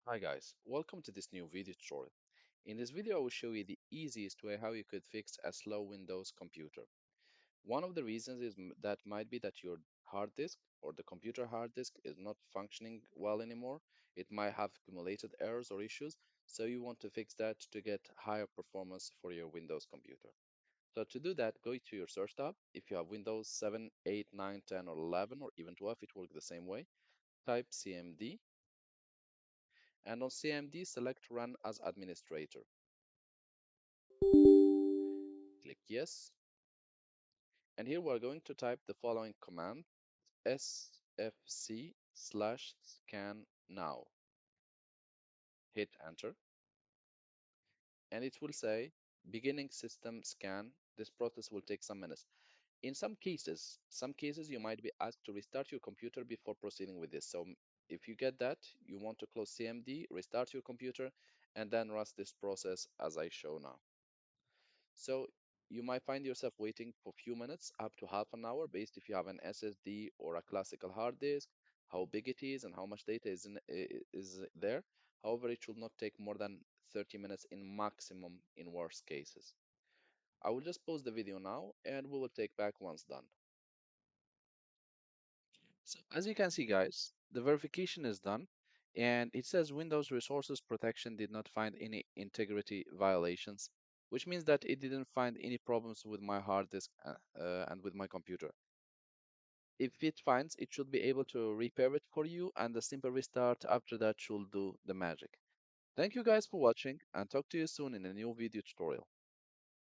Hi guys, welcome to this new video tutorial. In this video I will show you the easiest way how you could fix a slow Windows computer. One of the reasons is that might be that your hard disk or the computer hard disk is not functioning well anymore. It might have accumulated errors or issues, so you want to fix that to get higher performance for your Windows computer. So to do that, go to your search tab. If you have Windows 7, 8, 9, 10 or 11 or even 12, it works the same way. Type cmd and on cmd select run as administrator. Click yes. And here we're going to type the following command, sfc slash scan now. Hit enter. And it will say beginning system scan. This process will take some minutes. In some cases you might be asked to restart your computer before proceeding with this. So if you get that, you want to close CMD, restart your computer, and then run this process as I show now. So you might find yourself waiting for a few minutes, up to half an hour, based if you have an SSD or a classical hard disk, how big it is, and how much data is there. However, it should not take more than 30 minutes in maximum in worst cases. I will just pause the video now, and we will take back once done. So as you can see, guys, the verification is done, and it says Windows Resources Protection did not find any integrity violations, which means that it didn't find any problems with my hard disk and with my computer. If it finds, it should be able to repair it for you, and a simple restart after that should do the magic. Thank you guys for watching, and talk to you soon in a new video tutorial.